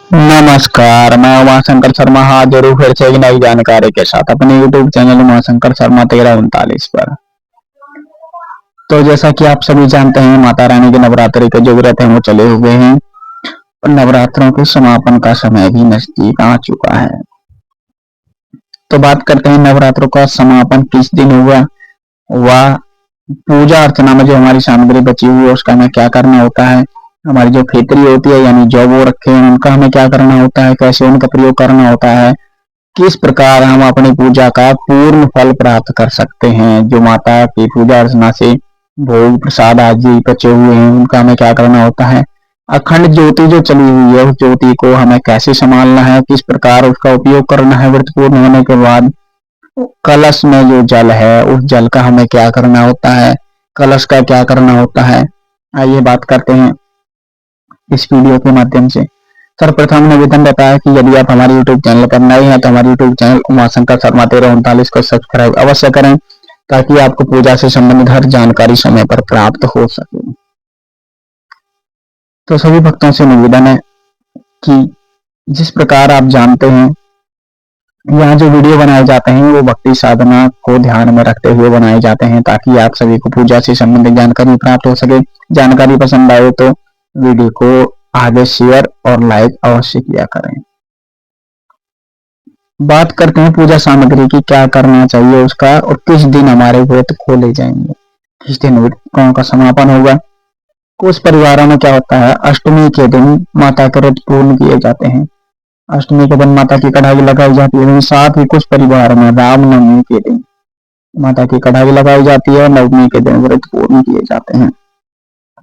नमस्कार, मैं उमाशंकर शर्मा हाजिर हूँ फिर से एक नई जानकारी के साथ अपने YouTube चैनल उमाशंकर शर्मा 1339 पर। तो जैसा कि आप सभी जानते हैं, माता रानी के नवरात्रि के जो व्रत हैं वो चले हुए हैं और नवरात्रों के समापन का समय भी नजदीक आ चुका है। तो बात करते हैं नवरात्रों का समापन किस दिन हुआ, वह पूजा अर्चना में जो हमारी सामग्री बची हुई है उसका हमें क्या करना होता है, हमारी जो खेतरी होती है यानी जो वो रखे हैं उनका हमें क्या करना होता है, कैसे उनका प्रयोग करना होता है, किस प्रकार हम अपनी पूजा का पूर्ण फल प्राप्त कर सकते हैं। जो माता की पूजा अर्चना से भोग प्रसाद आदि बचे हुए हैं उनका हमें क्या करना होता है, अखंड ज्योति जो चली हुई है उस ज्योति को हमें कैसे संभालना है, किस प्रकार उसका उपयोग करना है। व्रत पूर्ण होने के बाद कलश में जो जल है उस जल का हमें क्या करना होता है, कलश का क्या करना होता है, आइए बात करते हैं इस वीडियो के माध्यम से। सर्वप्रथम निवेदन रहता है कि यदि आप हमारे YouTube चैनल पर नए हैं तो हमारे YouTube चैनल उमाशंकर शर्मा 1339 को सब्सक्राइब अवश्य करें ताकि आपको पूजा से संबंधित हर जानकारी समय पर प्राप्त हो सके। तो सभी भक्तों से निवेदन है कि जिस प्रकार आप जानते हैं यहाँ जो वीडियो बनाए जाते हैं वो भक्ति साधना को ध्यान में रखते हुए बनाए जाते हैं ताकि आप सभी को पूजा से संबंधित जानकारी प्राप्त हो सके। जानकारी पसंद आए तो वीडियो को आगे शेयर और लाइक अवश्य किया करें। बात करते हैं पूजा सामग्री की, क्या करना चाहिए उसका और किस दिन हमारे व्रत खोले जाएंगे, किस दिन व्रतों का समापन होगा। कुछ परिवारों में क्या होता है, अष्टमी के दिन माता के व्रत पूर्ण किए जाते हैं, अष्टमी के दिन माता की कढ़ाई लगाई जाती है। साथ ही कुछ परिवारों में रामनवमी के दिन माता की कढ़ाई लगाई जाती है और नवमी के दिन व्रत पूर्ण किए जाते हैं।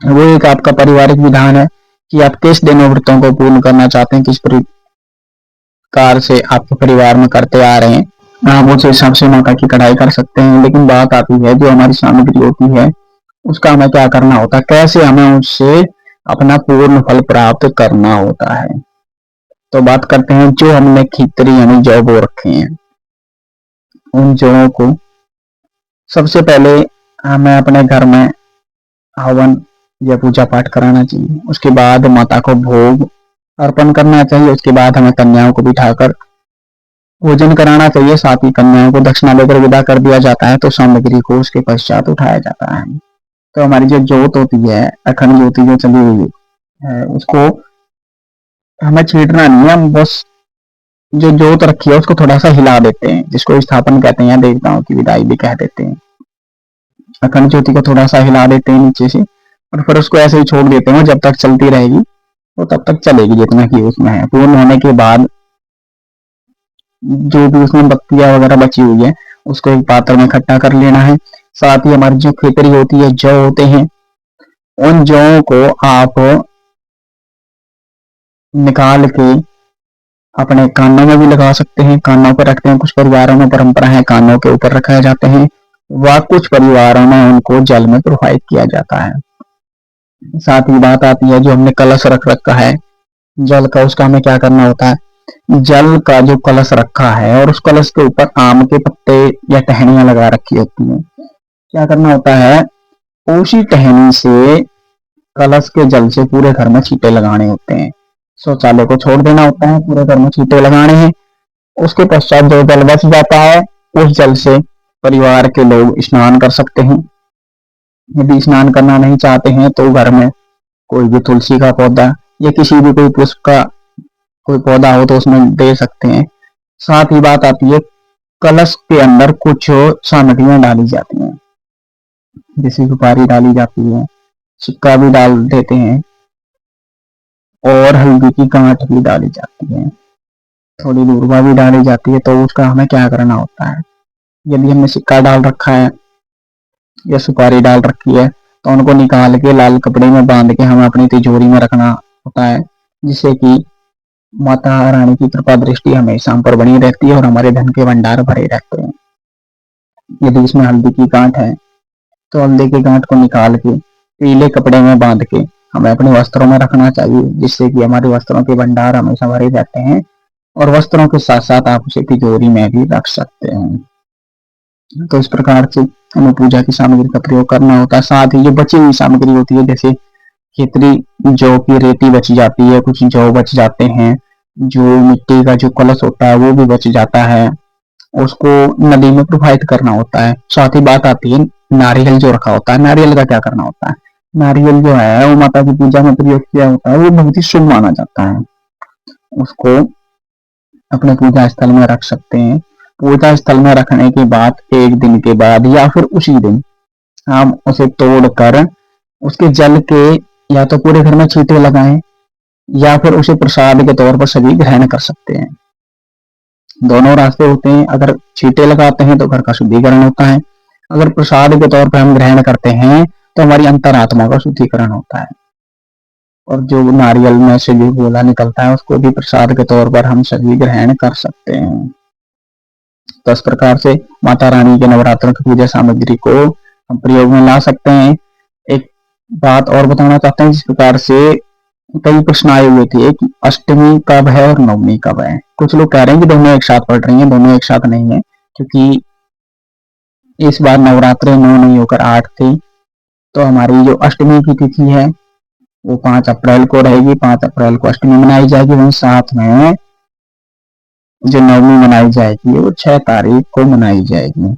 वो एक आपका पारिवारिक विधान है कि आप किस दिन व्रतों को पूर्ण करना चाहते हैं, किस प्रकार से आपके परिवार में करते आ रहे हैं आप उस हिसाब से माता की कढ़ाई कर सकते हैं। लेकिन बात आती है जो हमारी सामग्री होती है उसका हमें क्या करना होता है, कैसे हमें उससे अपना पूर्ण फल प्राप्त करना होता है। तो बात करते हैं जो हमने खिचड़ी यानी जौ बो रखे हैं उन जौओं को सबसे पहले हमें अपने घर में हवन या पूजा पाठ कराना चाहिए। उसके बाद माता को भोग अर्पण करना चाहिए। उसके बाद हमें कन्याओं को बिठाकर भोजन कराना चाहिए। साथ ही कन्याओं को दक्षिणा देकर विदा कर दिया जाता है। तो सामग्री को उसके पश्चात उठाया जाता है। तो हमारी जो जोत होती है, अखंड ज्योति जो चली हुई है उसको हमें छीटना नहीं है, हम बस जो जोत रखी है उसको थोड़ा सा हिला देते हैं, जिसको स्थापन कहते हैं या देवताओं की विदाई भी कह देते हैं। अखंड ज्योति को थोड़ा सा हिला देते हैं नीचे से और फिर उसको ऐसे ही छोड़ देते हैं, जब तक चलती रहेगी तो तब तक चलेगी जितना कि उसमें है। पूर्ण होने के बाद जो भी उसमें बत्तियां वगैरह बची हुई है उसको एक पात्र में इकट्ठा कर लेना है। साथ ही हमारी जो खेतरी होती है, जौ होते हैं, उन जौ को आप निकाल के अपने कानों में भी लगा सकते हैं, कानों पर रखते हैं। कुछ परिवारों में परंपरा है कानों के ऊपर रखाए जाते हैं व कुछ परिवारों में उनको जल में प्रवाहित किया जाता है। साथ ही बात आती है जो हमने कलश रख रखा है जल का, उसका हमें क्या करना होता है, जल का जो कलश रखा है और उस कलश के ऊपर आम के पत्ते या टहनियां लगा रखी होती हैं, क्या करना होता है, उसी टहनी से कलश के जल से पूरे घर में छींटे लगाने होते हैं। शौचालय को छोड़ देना होता है, पूरे घर में छींटे लगाने हैं। उसके पश्चात जो जल बच जाता है उस जल से परिवार के लोग स्नान कर सकते हैं। यदि स्नान करना नहीं चाहते हैं तो घर में कोई भी तुलसी का पौधा या किसी भी कोई पुष्प का कोई पौधा हो तो उसमें दे सकते हैं। साथ ही बात आती है कलश के अंदर कुछ सामग्रियां डाली जाती हैं, जैसे सुपारी डाली जाती है, सिक्का भी डाल देते हैं और हल्दी की गांठ भी डाली जाती है, थोड़ी दूर्वा भी डाली जाती है। तो उसका हमें क्या करना होता है, यदि हमने सिक्का डाल रखा है या सुपारी डाल रखी है तो उनको निकाल के लाल कपड़े में बांध के हमें अपनी तिजोरी में रखना होता है, जिससे कि माता रानी की कृपा दृष्टि हमेशा हम पर बनी रहती है और हमारे धन के भंडार भरे रहते हैं। यदि इसमें हल्दी की गांठ है तो हल्दी की गांठ को निकाल के पीले कपड़े में बांध के हमें अपने वस्त्रों में रखना चाहिए, जिससे कि हमारे वस्त्रों के भंडार हमेशा भरे रहते हैं और वस्त्रों के साथ साथ आप उसे तिजोरी में भी रख सकते हैं। तो इस प्रकार से हमें पूजा की सामग्री का प्रयोग करना होता है। साथ ही जो बची हुई सामग्री होती है, जैसे खेतरी जौ की रेती बच जाती है, कुछ जौ बच जाते हैं, जो मिट्टी का जो कलश होता है वो भी बच जाता है, उसको नदी में प्रवाहित करना होता है। साथ ही बात आती है नारियल जो रखा होता है, नारियल का क्या करना होता है। नारियल जो है वो माता की पूजा में प्रयोग किया होता है, वो बहुत ही शुभ माना जाता है। उसको अपने पूजा स्थल में रख सकते हैं। पूजा स्थल में रखने के बाद एक दिन के बाद या फिर उसी दिन हम उसे तोड़कर उसके जल के या तो पूरे घर में छींटे लगाएं या फिर उसे प्रसाद के तौर पर सभी ग्रहण कर सकते हैं। दोनों रास्ते होते हैं। अगर छींटे लगाते हैं तो घर का शुद्धिकरण होता है, अगर प्रसाद के तौर पर हम ग्रहण करते हैं तो हमारी अंतरात्मा का शुद्धिकरण होता है। और जो नारियल में से जो गोला निकलता है उसको भी प्रसाद के तौर पर हम सभी ग्रहण कर सकते हैं। तो इस प्रकार से माता रानी के नवरात्रों की पूजा सामग्री को हम प्रयोग में ला सकते हैं। एक बात और बताना चाहते हैं, जिस प्रकार से कई प्रश्न आए हुए थे कि अष्टमी कब है और नवमी कब है। कुछ लोग कह रहे हैं कि दोनों एक साथ पड़ रही हैं, दोनों एक साथ नहीं है, क्योंकि इस बार नवरात्रे 9 नहीं होकर 8 थी। तो हमारी जो अष्टमी की तिथि है वो 5 अप्रैल को रहेगी, 5 अप्रैल को अष्टमी मनाई जाएगी। वहीं साथ में जो नवमी मनाई जाएगी वो 6 तारीख को मनाई जाएगी।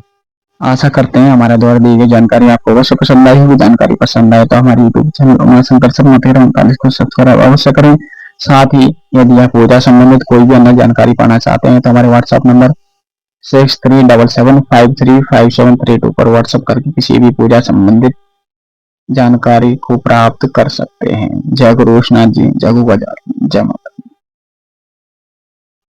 आशा करते हैं हमारे द्वारा दी गई जानकारी आपको अवश्य पसंद आई होगी। जानकारी पसंद आए तो हमारे यूट्यूब चैनल उमाशंकर शर्मा 1339 को सब्सक्राइब अवश्य करें। साथ ही यदि आप पूजा संबंधित कोई भी अन्य जानकारी पाना चाहते हैं तो हमारे व्हाट्सएप नंबर 6377535732 पर व्हाट्सएप करके किसी भी पूजा संबंधित जानकारी को प्राप्त कर सकते हैं। जय गुरु नाथ जी, जय गुरु बाजार, जय माता।